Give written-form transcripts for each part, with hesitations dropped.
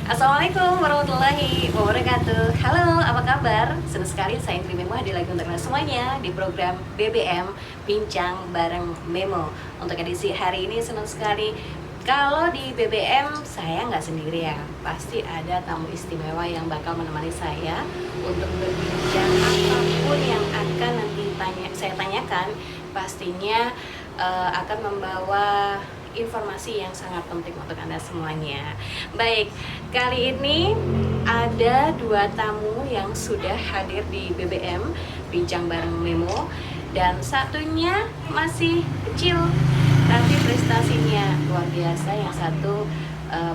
Assalamualaikum warahmatullahi wabarakatuh. Halo, apa kabar? Senang sekali saya Indri Memo hadir lagi untuk kalian semuanya di program BBM Bincang Bareng Memo. Untuk edisi hari ini senang sekali. Kalau di BBM saya nggak sendiri ya, pasti ada tamu istimewa yang bakal menemani saya untuk berbincang apapun yang akan nanti saya tanyakan. Pastinya akan membawa informasi yang sangat penting untuk Anda semuanya. Baik, kali ini ada dua tamu yang sudah hadir di BBM Bincang Bareng Memo, dan satunya masih kecil tapi prestasinya luar biasa, yang satu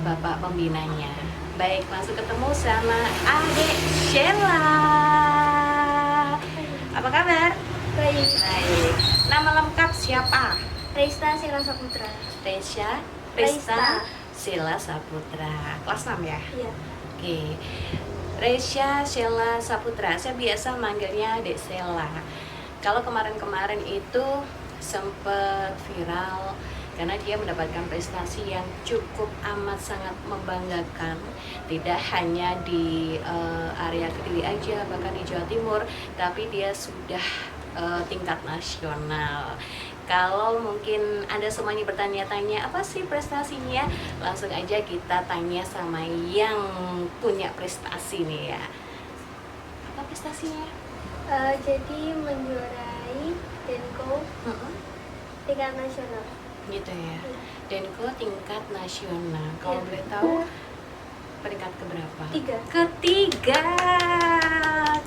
bapak pembinanya. Baik, langsung ketemu sama Adek Sheila. Apa kabar? Baik. Baik. Nama lengkap siapa? Resta Sheila Saputra. Resta Sheila Saputra. Kelas 6 ya? Iya. Oke. Resta Sheila Saputra. Saya biasa manggilnya Dek Sheila. Kalau kemarin-kemarin itu sempat viral karena dia mendapatkan prestasi yang cukup amat sangat membanggakan, tidak hanya di area Kediri aja, bahkan di Jawa Timur, tapi dia sudah tingkat nasional. Kalau mungkin Anda semuanya bertanya-tanya apa sih prestasinya, langsung aja kita tanya sama yang punya prestasi nih ya. Apa prestasinya? Jadi menjuarai Denko tingkat nasional. Gitu ya. Iya. Denko tingkat nasional. Kalau Iya. boleh tahu peringkat keberapa? 3. Ketiga.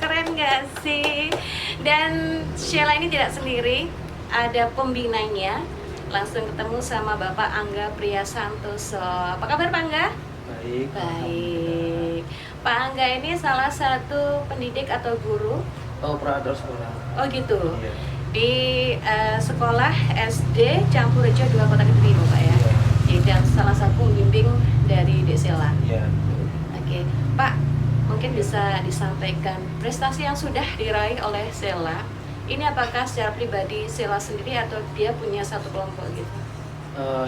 Keren gak sih? Dan Sheila ini tidak sendiri, ada pembinanya. Langsung ketemu sama Bapak Angga Priyasantoso. Apa kabar Pak Angga? Baik. Baik. Pak Angga ini salah satu pendidik atau guru? Operator sekolah. Oh gitu. Iya. Di sekolah SD Campurrejo 2 Kota Kediri Pak ya. Iya. Jadi dan salah satu pembimbing dari Dek Sheila. Iya. Oke, Pak, mungkin bisa disampaikan prestasi yang sudah diraih oleh Sheila. Ini apakah secara pribadi Sheila sendiri atau dia punya satu kelompok gitu?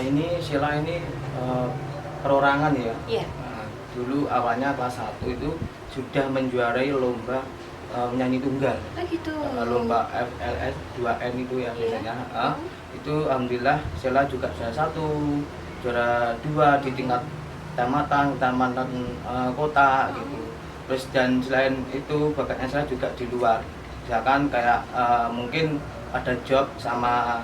Ini Sheila ini perorangan ya. Iya. Dulu awalnya kelas 1 itu sudah menjuarai lomba menyanyi tunggal. Oh gitu. Lomba FLS 2N itu ya biasanya. Itu alhamdulillah Sheila juga juara 2 di tingkat kecamatan kota gitu. Terus dan selain itu bakatnya saya juga di luar. Misalkan kayak mungkin ada job sama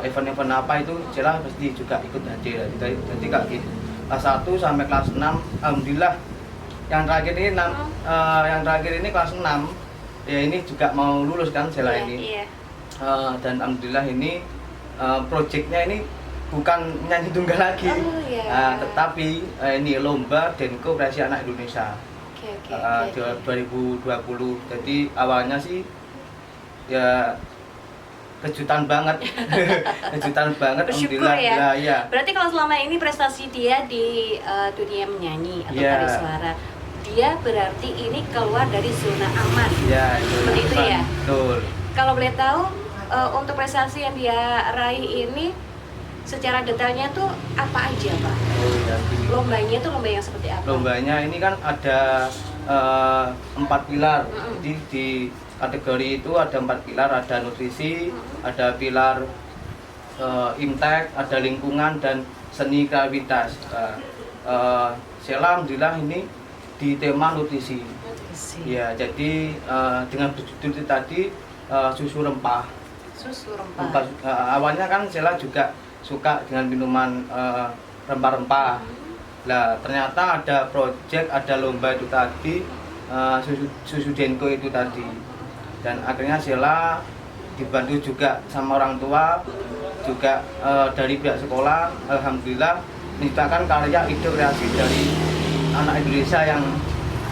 event-event apa itu Sheila pasti juga ikut hadir. Jadi kayak gitu. Kelas 1 sampai kelas 6 alhamdulillah. Yang terakhir ini kelas 6. Ya ini juga mau lulus kan Sheila Iya, ini. iya. Dan alhamdulillah ini proyeknya ini bukan nyanyi tunggal lagi. Oh, iya. Tetapi ini lomba Denko Prestasi Anak Indonesia. Oke. 2020. Jadi awalnya sih ya kejutan banget. Kejutan banget. Bersyukur Alhamdulillah. ya. Ya. Berarti kalau selama ini prestasi dia di dunia menyanyi atau Iya. tari suara, dia berarti ini keluar dari zona aman. Ya, Seperti itu ya? Betul. Kalau boleh tahu untuk prestasi yang dia raih ini secara detailnya tuh apa aja Pak? Oh ya, gini. Lombanya tuh lomba yang seperti apa? Lombanya ini kan ada 4 pilar. Mm-mm. Jadi di kategori itu ada 4 pilar, ada nutrisi, ada pilar imtek, ada lingkungan dan seni kreativitas. Sheila alhamdulillah ini di tema nutrisi. Nutrisi. Ya, jadi dengan berjudul tadi susu rempah. Susu rempah. Awalnya kan Sheila juga suka dengan minuman rempah-rempah. Nah, ternyata ada project, ada lomba itu tadi, susu Denko itu tadi. Dan akhirnya Sheila dibantu juga sama orang tua, juga dari pihak sekolah, alhamdulillah menciptakan karya ide kreasi dari anak Indonesia yang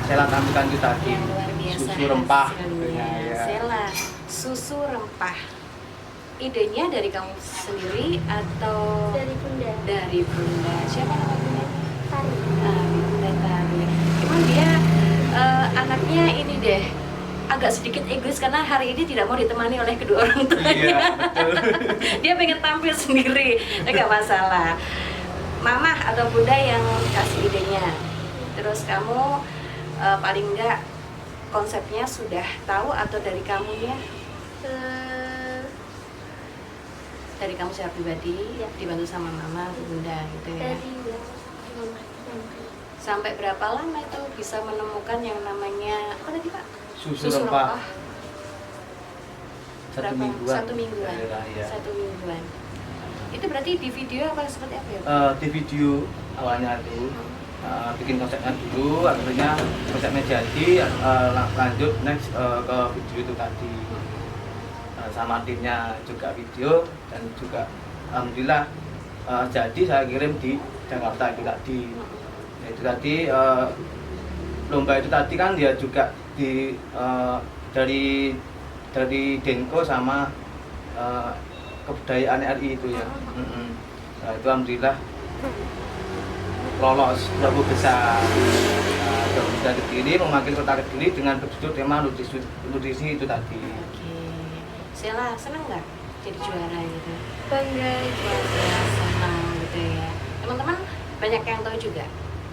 Sheila tampilkan itu tadi. Yang luar biasa Susu rempah. hasilnya. Ya. Sheila, susu rempah. Idenya dari kamu sendiri atau Dari Bunda. dari Bunda? Siapa nama Bunda? Tari. Bunda Tari. Cuman dia anaknya ini deh, agak sedikit egois karena hari ini tidak mau ditemani oleh kedua orang tuanya. Iya, betul. Dia pengen tampil sendiri, nggak masalah. Mama atau Bunda yang kasih idenya. Terus kamu paling enggak konsepnya sudah tahu atau dari kamunya? Eh, Dari kamu secara pribadi, Iya. dibantu sama mama, bunda gitu ya. dari mama. Sampai berapa lama itu bisa menemukan yang namanya apa tadi Pak? Susu rempah. Berapa? 1 mingguan. 1 mingguan. Iya. 1 mingguan. Itu berarti di video apa seperti apa ya? Di video awalnya itu bikin konsepnya dulu, akhirnya konsepnya jadi, lanjut next ke video itu tadi. Sama timnya juga video dan juga alhamdulillah jadi saya kirim di Jakarta itu tadi. Itu tadi lomba itu tadi kan dia juga dari Denko sama kebudayaan RI itu ya. Nah, itu alhamdulillah lolos 20 besar. Sudah Kediri memanggil kota Kediri dengan berjudul tema nutrisi itu tadi. Oke. Sela seneng nggak jadi juara gitu? Bangga. Bangga, senang gitu ya. Teman-teman banyak yang tahu juga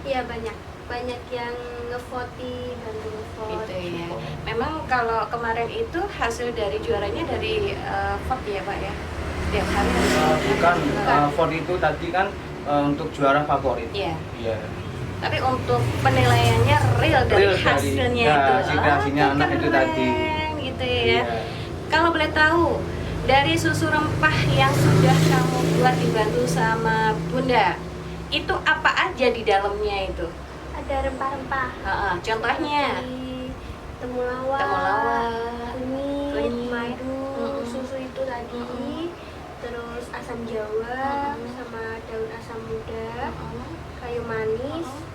Iya banyak yang ngevoting, bantu ngevote. gitu ya. Memang kalau kemarin itu hasil dari juaranya dari vote ya Pak ya? Tiap hari harus vote. Bukan, Bukan. vote itu tadi kan untuk juara favorit. Iya. Iya. Tapi untuk penilaiannya real dari Real dari, hasilnya ya, itu. si kreasinya Oh, anak itu keren, tadi. gitu ya. Iya. Kalau boleh tahu dari susu rempah yang sudah kamu buat dibantu sama Bunda, itu apa aja di dalamnya itu? Ada rempah-rempah. Contohnya Seperti temulawak, temulawak, kunyit, kunyit. madu, Mm-mm. susu itu tadi, Mm-mm. terus asam jawa, Mm-mm. sama daun asam muda, Mm-mm. kayu manis, Mm-mm.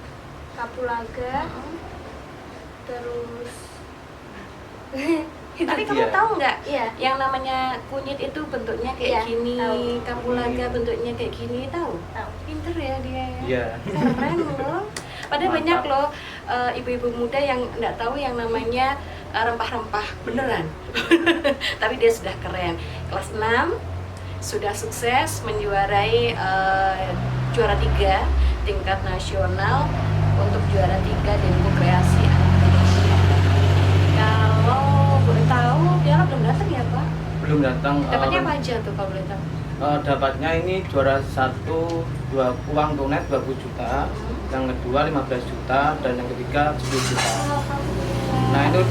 kapulaga, Mm-mm. terus Tapi Itu kamu dia. tahu nggak iya, yang namanya kunyit itu bentuknya kayak Iya, gini, tahu. kapulaga bentuknya kayak gini, tahu? tahu. Pinter ya dia ya. Iya. Keren loh. Padahal Mantap. banyak loh ibu-ibu muda yang nggak tahu yang namanya rempah-rempah beneran. Tapi dia sudah keren. Kelas 6 sudah sukses menjuarai juara 3 tingkat nasional untuk juara 3 Denko Kreasi Anak Indonesia. Kalau boleh tahu, dia belum datang ya Pak? Belum datang. Dapatnya apa aja tuh kalau boleh tahu? Dapatnya ini juara 1 uang tunai 20 juta, yang kedua 15 juta, dan yang ketiga 10 juta. Nah itu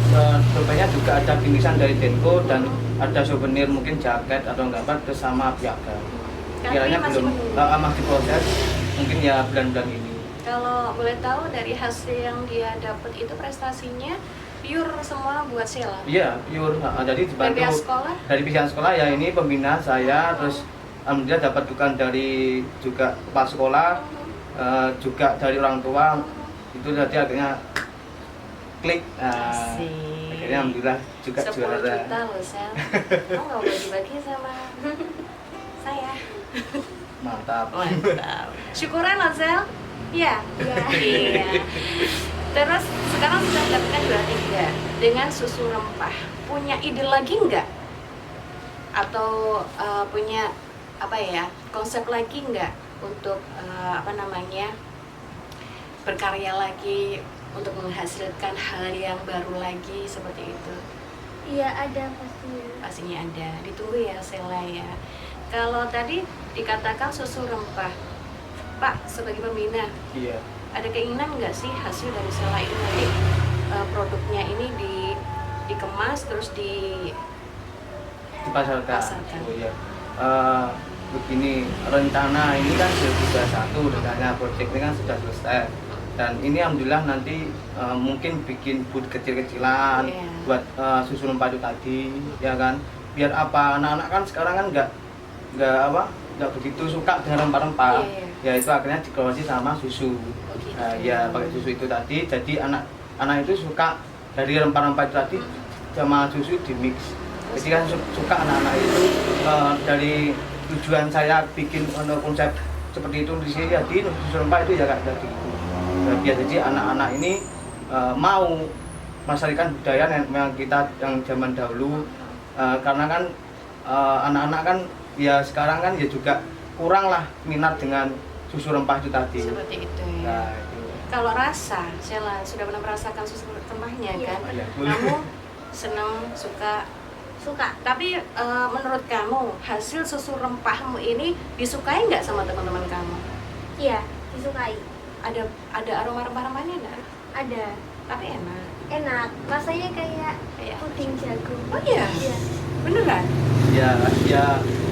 dompetnya juga ada bingkisan dari Denko dan ada souvenir mungkin jaket atau enggak apa bersama piagam. Kiranya masih belum menunggu. masih proses, mungkin ya bulan-bulan ini. Kalau boleh tahu dari hasil yang dia dapat itu prestasinya pure semua buat Sheila. Iya, pure. Jadi Dari dibantu pihak sekolah? dari pihak sekolah ya, ini pembina saya, terus alhamdulillah dapat dukungan dari juga kepala sekolah, juga dari orang tua. Itu tadi akhirnya klik. Asik. Akhirnya alhamdulillah juga 10 juara. juta loh Sel. Kamu nggak bagi-bagi sama saya. Mantap. Mantap. Syukuran loh Sel. Iya. Iya. Iya. Terus sekarang sudah mendapatkan juara 3 dengan susu rempah. Punya ide lagi nggak? Atau punya apa ya konsep lagi nggak untuk apa namanya berkarya lagi untuk menghasilkan hal yang baru lagi seperti itu? Iya ada pastinya. Pastinya ada. Ditunggu ya Sheila ya. Kalau tadi dikatakan susu rempah, Pak sebagai pembina Iya. ada keinginan nggak sih hasil dari Sheila ini nanti produknya ini dikemas terus Dipasarkan. Pasarkan. Oh iya. Begini, rencana ini kan sudah 1, rencana proyek ini kan sudah selesai. Dan ini alhamdulillah nanti mungkin bikin booth kecil-kecilan Iya. buat susu rempah itu tadi, ya kan? Biar apa? Anak-anak kan sekarang kan nggak begitu suka dengan rempah-rempah. Iya. Ya itu akhirnya dikelola sama susu. gitu. Ya pakai susu itu tadi. Jadi anak itu suka dari rempah-rempah itu tadi sama susu di mix. Jadi kan suka anak-anak itu dari tujuan saya bikin konsep seperti itu di sini jadi susu rempah itu ya kayak tadi. Biar jadi anak-anak ini mau melestarikan budaya yang kita yang zaman dahulu, karena kan anak-anak kan ya sekarang kan ya juga kurang lah minat dengan susu rempah itu tadi. Seperti itu ya. Nah, itu. kalau rasa, Sheila sudah pernah merasakan susu rempahnya Iya. kan? Oh, iya. Kamu senang, suka. Suka. Tapi menurut kamu hasil susu rempahmu ini disukai nggak sama teman-teman kamu? Iya, disukai. Ada aroma rempah-rempahnya nggak? Ada. Tapi enak. Enak. Rasanya kayak Kayak puding jagung. oh iya, Iya. beneran? Ya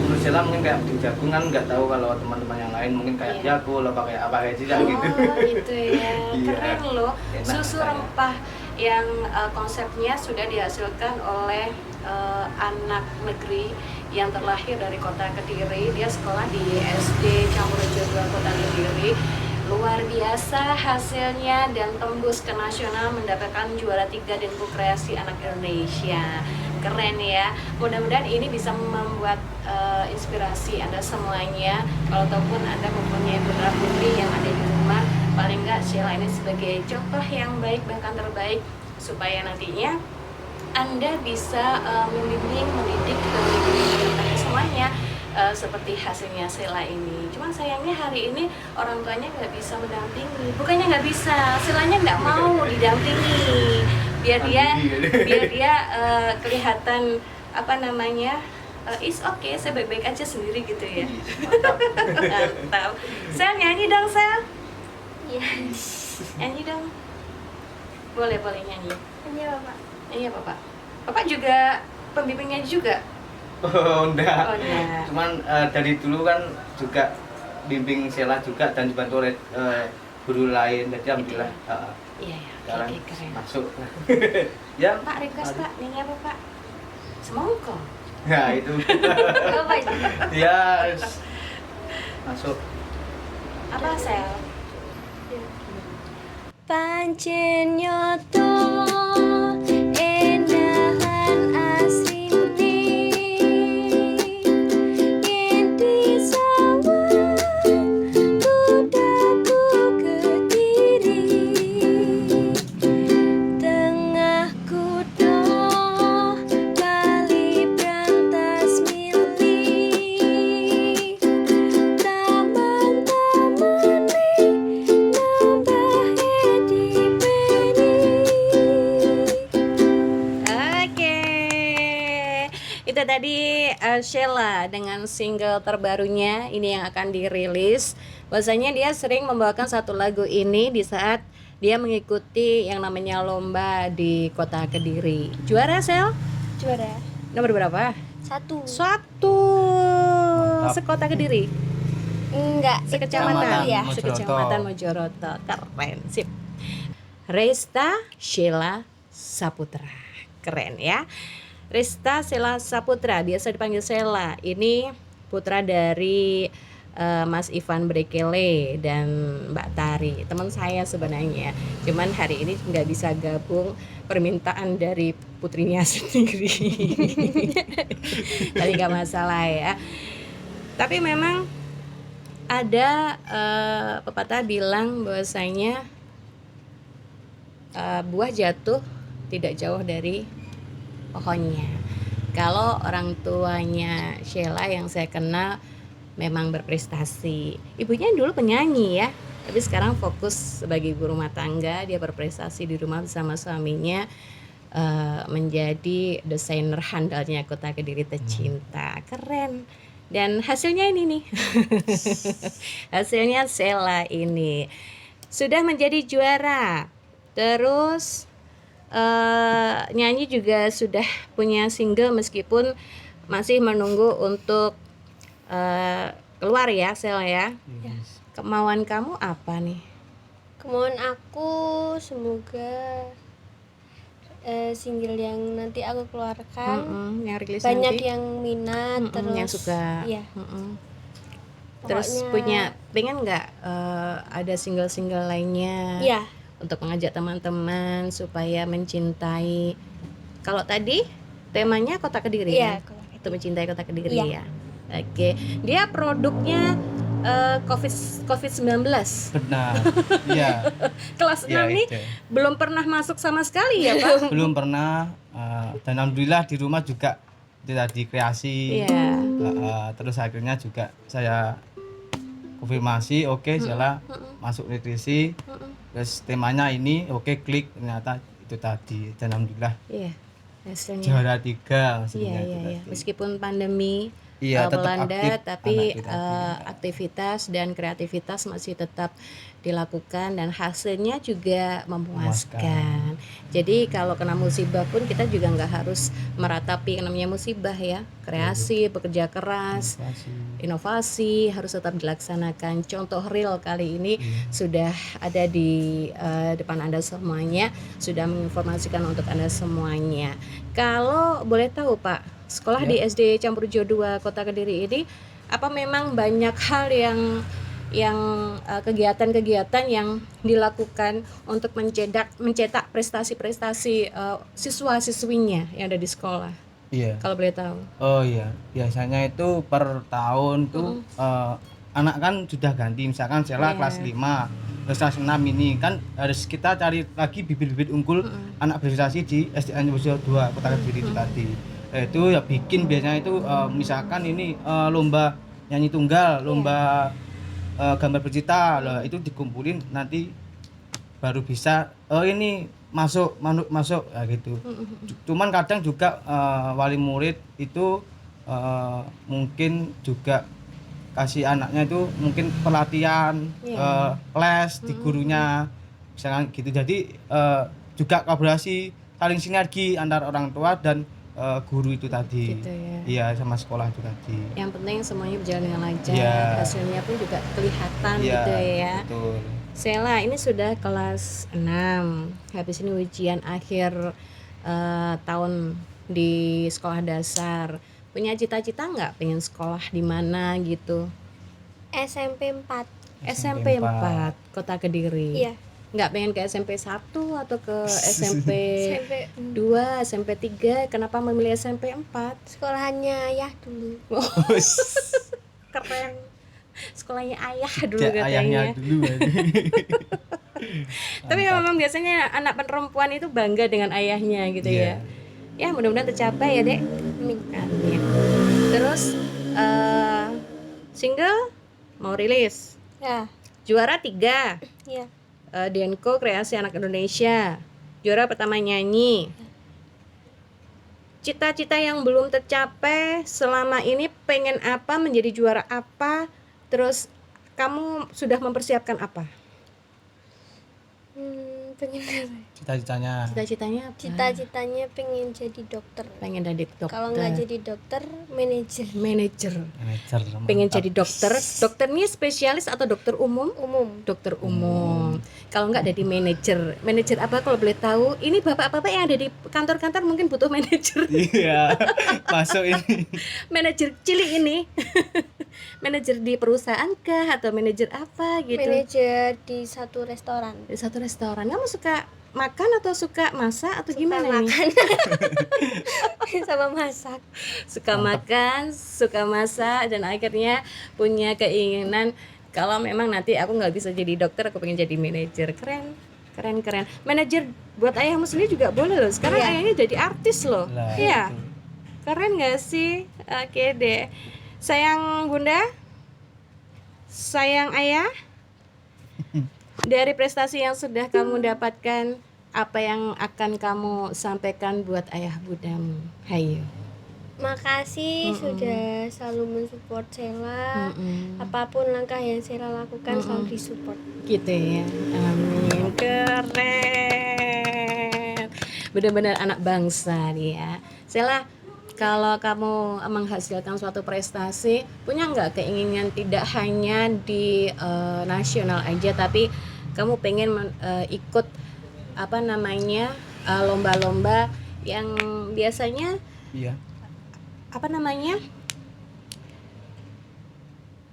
menurut Sheila mungkin kayak puding jagung kan, nggak tahu kalau teman-teman yang lain mungkin kayak Iya. jagung apa kayak tidak gitu. Oh gitu ya, Iya. keren loh. Enak Susu rasanya. rempah yang konsepnya sudah dihasilkan oleh anak negeri yang terlahir dari kota Kediri. Dia sekolah di SD Campurejo 2 Kota Kediri. Luar biasa hasilnya dan tembus ke nasional, mendapatkan juara 3 Denku Kreasi Anak Indonesia. Keren ya. Mudah-mudahan ini bisa membuat inspirasi Anda semuanya. Kalau ataupun Anda mempunyai putra putri yang ada di rumah, paling nggak Sheila ini sebagai contoh yang baik bahkan terbaik, supaya nantinya Anda bisa membimbing, mendidik dan mendidik semuanya seperti hasilnya Sheila ini. Cuman sayangnya hari ini orang tuanya nggak bisa mendampingi. Bukannya nggak bisa, Sheilanya nggak mau didampingi. Biar dia kelihatan apa namanya, is okay, saya baik-baik aja sendiri gitu ya. Mantap. Mantap. Sel nyanyi dong, Sel. Iya. Nyanyi dong. Boleh nyanyi. Iya, Bapak. Iya, Bapak. Bapak juga pembimbingnya juga. Oh enggak. Oh, enggak. Cuman dari dulu kan juga bimbing Sheila juga dan dibantu oleh guru lain. Jadi alhamdulillah Iya ya. sekarang Oke, keren. masuk. Ya. Pak request Pak, nyanyi apa Pak? Semongko. Ya itu. Apa itu? Ya masuk. Apa Sel? Pancen nyoto endahan asline yen disawang kudaku Kediri tengah kudo kali brantas mili taman-tamane nambah Oke. Itu tadi Sheila dengan single terbarunya ini yang akan dirilis. Bahwasanya dia sering membawakan satu lagu ini di saat dia mengikuti yang namanya lomba di kota Kediri. Juara Sel? juara Nomor berapa? 1. Satu. Mantap. Sekota Kediri. Enggak, Sekecamatan ya. Mojoroto. Sekecamatan Mojoroto. Keren, sip. Resta Sheila Saputra. Keren ya. Resta Sheila Saputra, biasa dipanggil Sheila. Ini putra dari Mas Ivan Brekele dan Mbak Tari, teman saya sebenarnya. Cuman hari ini nggak bisa gabung, permintaan dari putrinya sendiri. Tapi nggak masalah ya. Tapi memang ada pepatah bilang bahwasanya buah jatuh tidak jauh dari pohonnya. Kalau orang tuanya Sheila yang saya kenal memang berprestasi. Ibunya dulu penyanyi ya, tapi sekarang fokus sebagai ibu rumah tangga. Dia berprestasi di rumah bersama suaminya, menjadi desainer handalnya Kota Kediri tercinta. Keren. Dan hasilnya ini nih. Hasilnya Sheila ini sudah menjadi juara. Terus nyanyi juga sudah punya single meskipun masih menunggu untuk keluar ya Sel ya. Kemauan kamu apa nih? Kemauan aku semoga single yang nanti aku keluarkan Yang rilis banyak nanti. yang minat terus yang suka. iya. Terus Pokoknya- pengen nggak ada single-single lainnya Iya, untuk mengajak teman-teman supaya mencintai. Kalau tadi temanya Kota Kediri iya. ya? Untuk mencintai Kota Kediri Iya. ya. Oke, dia produknya COVID-19. Benar. Iya. Kelas 6 Iya nih itu. belum pernah masuk sama sekali ya Pak? Belum pernah dan alhamdulillah di rumah juga tidak dikreasi. Iya. Terus akhirnya juga saya konfirmasi, oke Sheila masuk nutrisi. Terus temanya ini, oke klik, ternyata itu tadi. Dan alhamdulillah Iya. Hasilnya. juara 3 Iya, maksudnya itu iya, iya. tadi. Meskipun pandemi Iya, tetap melanda, aktif tapi anak kita tadi. aktivitas dan kreativitas masih tetap dilakukan dan hasilnya juga memuaskan. Jadi kalau kena musibah pun kita juga nggak harus meratapi yang namanya musibah ya. Kreasi, bekerja keras, inovasi harus tetap dilaksanakan. Contoh real kali ini sudah ada di depan Anda semuanya, sudah menginformasikan untuk Anda semuanya. Kalau boleh tahu Pak, sekolah di SD Campur Jo 2 Kota Kediri ini apa memang banyak hal yang kegiatan-kegiatan yang dilakukan untuk mencetak prestasi-prestasi siswa-siswinya yang ada di sekolah? Iya. Kalau boleh tahu. Oh iya, biasanya itu per tahun tuh anak kan sudah ganti, misalkan Sheila kelas 5, terus kelas 6 ini kan harus kita cari lagi bibit-bibit unggul anak berprestasi di SDN Campur 2 Kota Kediri itu tadi. Itu ya bikin biasanya itu misalkan ini lomba nyanyi tunggal, lomba gambar bercita, itu dikumpulin nanti baru bisa ini masuk ya gitu. Cuman kadang juga wali murid itu mungkin juga kasih anaknya itu mungkin pelatihan les di gurunya misalkan gitu. Jadi juga kolaborasi saling sinergi antara orang tua dan guru itu tadi. Gitu ya. Iya, sama sekolah itu tadi. Yang penting semuanya berjalan dengan lancar, Iya. hasilnya pun juga kelihatan Iya, gitu ya. betul. Sheila ini sudah kelas 6, habis ini ujian akhir tahun di sekolah dasar. Punya cita-cita nggak pengen sekolah di mana gitu? SMP 4. SMP 4 Kota Kediri. Iya. Nggak pengen ke SMP 1 atau ke SMP SMP 2, SMP 3? Kenapa memilih SMP 4? sekolahannya ayah dulu. Keren. Sekolahnya ayah dulu Ya, ayahnya katanya. dulu. Tapi memang biasanya anak perempuan itu bangga dengan ayahnya gitu Iya. ya. Ya mudah-mudahan tercapai ya Dek. Amin. Amin. Terus single mau rilis. Ya, Juara 3 iya. Denko Kreasi Anak Indonesia. Juara pertama nyanyi. Cita-cita yang belum tercapai selama ini, pengen apa, menjadi juara apa, terus kamu sudah mempersiapkan apa? Pengen Cita-citanya. Cita-citanya apa? cita-citanya pengen jadi dokter. Pengen jadi dokter. Kalau nggak jadi dokter, manajer manajer. Manajer. Pengen mantap. jadi dokter. Dokternya spesialis atau dokter umum? umum. Dokter umum. Kalau nggak jadi manajer. Manajer apa kalau boleh tahu? Ini bapak-bapak yang ada di kantor-kantor mungkin butuh manajer. Iya. Masuk ini. Manajer cilik ini. Manajer di perusahaan kah atau manajer apa gitu? Manajer di satu restoran. Di satu restoran. Kamu suka makan atau suka masak atau Suka gimana nih? makan sama masak. Suka makan, suka masak, dan akhirnya punya keinginan kalau memang nanti aku nggak bisa jadi dokter, aku pengen jadi manajer. Keren. Manajer buat ayahmu sendiri juga boleh loh. Sekarang Iya. ayahnya jadi artis loh. Lah, Iya. itu. Keren nggak sih? Oke deh. Sayang bunda, sayang ayah, dari prestasi yang sudah kamu dapatkan, apa yang akan kamu sampaikan buat ayah bundamu? Hayo. Makasih sudah selalu mensupport Sheila. Apapun langkah yang Sheila lakukan selalu disupport. Gitu ya. Amin. Keren. Benar-benar anak bangsa dia. Sheila, kalau kamu menghasilkan suatu prestasi, punya nggak keinginan tidak hanya di nasional aja, tapi kamu pengen ikut apa namanya lomba-lomba yang biasanya Iya. apa namanya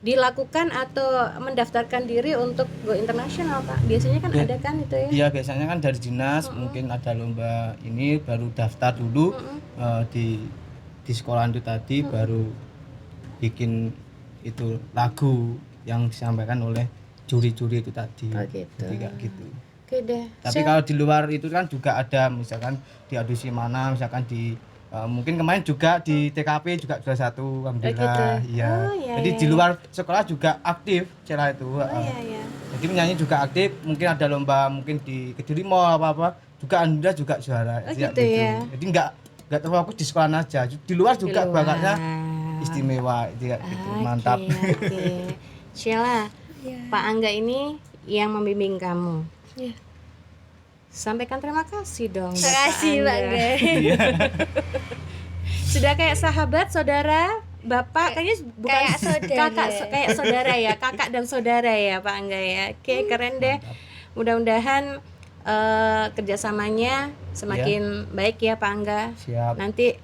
dilakukan atau mendaftarkan diri untuk go internasional, Pak? Biasanya kan Ya. ada kan itu ya? Iya, biasanya kan dari dinas mungkin ada lomba ini baru daftar dulu di sekolah itu tadi baru bikin itu lagu yang disampaikan oleh juri-juri itu tadi. Oh, gitu. Jadi kayak gitu. Oke deh. Tapi kalau di luar itu kan juga ada misalkan di audisi mana, misalkan di mungkin kemarin juga di TKP juga juara 1 alhamdulillah. gitu. Iya. Oh, iya, Jadi iya, di iya. luar sekolah juga aktif Sheila itu. Oh iya iya. Jadi menyanyi juga aktif, mungkin ada lomba mungkin di Kediri Mall apa juga alhamdulillah juga juara. Oh, Iya, gitu ya. Jadi enggak terfokus di sekolah aja. Di luar juga luar. bakatnya istimewa gitu. Mantap. Oke. Sheila, Iya. Pak Angga ini yang membimbing kamu. Iya. Sampaikan terima kasih dong. buat Terima kasih Pak Angga. Sudah kayak sahabat, saudara, bapak, kayaknya bukan kayak saudara. kakak, kayak saudara ya, kakak dan saudara ya Pak Angga ya. Oke, keren deh. Mudah-mudahan kerjasamanya semakin baik ya Pak Angga. Siap. Nanti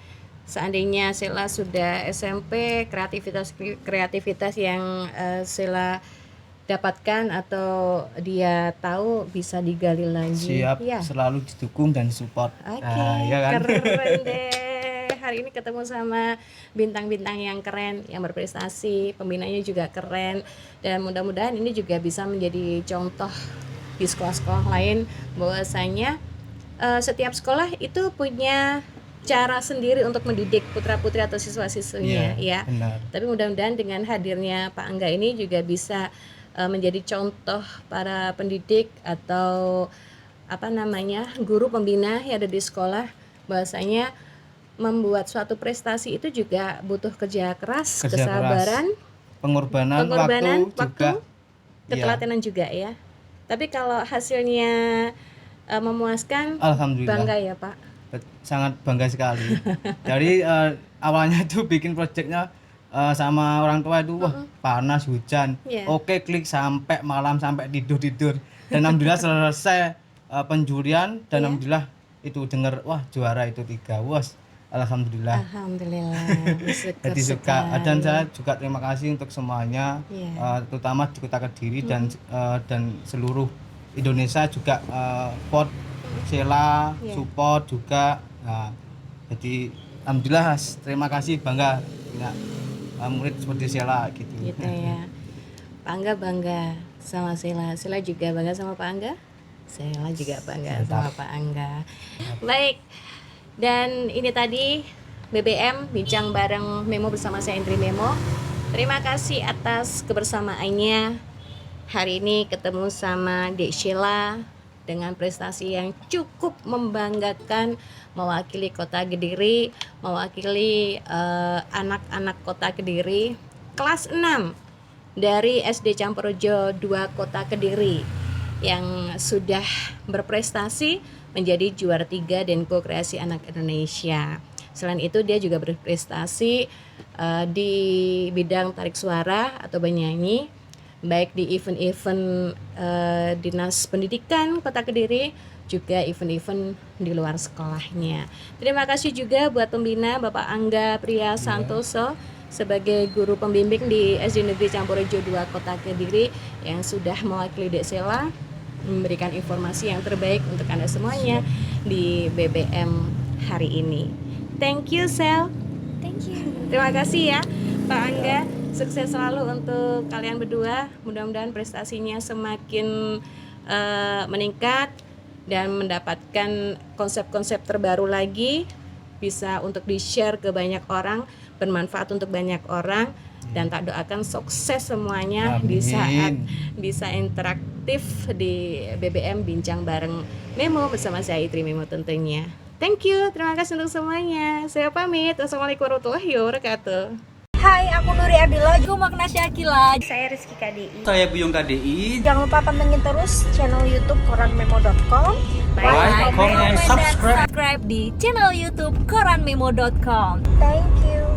seandainya Sheila sudah SMP, kreativitas yang Sheila dapatkan atau dia tahu bisa digali lagi. Siap, Ya. selalu didukung dan support. Oke, Ya kan? keren deh. Hari ini ketemu sama bintang-bintang yang keren, yang berprestasi, pembinanya juga keren, dan mudah-mudahan ini juga bisa menjadi contoh di sekolah-sekolah lain bahwasanya setiap sekolah itu punya cara sendiri untuk mendidik putra-putri atau siswa-siswinya, ya. Benar. Tapi mudah-mudahan dengan hadirnya Pak Angga ini juga bisa menjadi contoh para pendidik atau guru pembina yang ada di sekolah, bahwasanya membuat suatu prestasi itu juga butuh kerja keras, kesabaran, pengorbanan waktu, juga. ketelatenan juga ya. Tapi kalau hasilnya memuaskan, Alhamdulillah. bangga ya Pak. Sangat bangga sekali. Dari awalnya itu bikin proyeknya sama orang tua itu wah panas hujan. Yeah. Oke, klik sampai malam sampai tidur. Dan alhamdulillah selesai penjurian dan alhamdulillah itu dengar wah juara itu 3. Wah, alhamdulillah. Alhamdulillah. Jadi suka dan saya juga terima kasih untuk semuanya, Yeah. terutama di Kota Kediri dan seluruh Indonesia juga support Sheila, Yeah. support juga. Nah, jadi alhamdulillah terima kasih, bangga punya murid seperti Sheila gitu. Gitu ya. Pak Angga bangga sama Sheila. Sheila juga bangga sama Pak Angga. Sheila juga bangga sama Pak Angga. Baik. Dan ini tadi BBM bincang bareng Memo bersama saya Indri Memo. Terima kasih atas kebersamaannya. Hari ini ketemu sama Dek Sheila dengan prestasi yang cukup membanggakan, mewakili Kota Kediri, mewakili anak-anak Kota Kediri kelas 6 dari SD Campurojo 2 Kota Kediri yang sudah berprestasi menjadi juara 3 Denko Kreasi Anak Indonesia. Selain itu dia juga berprestasi di bidang tarik suara atau bernyanyi, baik di event-event Dinas Pendidikan Kota Kediri, juga event-event di luar sekolahnya. Terima kasih juga buat pembina Bapak Angga Priya Santoso sebagai guru pembimbing di SD Negeri Campurojo 2 Kota Kediri yang sudah mewakili Dek Sheila memberikan informasi yang terbaik untuk Anda semuanya di BBM hari ini. Thank you, Sel. Thank you. Terima kasih ya Pak Angga. Sukses selalu untuk kalian berdua. Mudah-mudahan prestasinya semakin meningkat dan mendapatkan konsep-konsep terbaru lagi, bisa untuk di-share ke banyak orang, bermanfaat untuk banyak orang, dan tak doakan sukses semuanya. Amin. Di saat bisa interaktif di BBM Bincang Bareng Memo bersama saya Indri Memo tentunya. Thank you, terima kasih untuk semuanya. Saya pamit. Wassalamualaikum warahmatullahi wabarakatuh. Hai, aku Nuri Abila. Aku Makna Syakila. Saya Rizky KDI. Saya Buyung KDI. Jangan lupa pantengin terus channel YouTube koranmemo.com. Like, comment, subscribe. Subscribe di channel YouTube koranmemo.com. Thank you.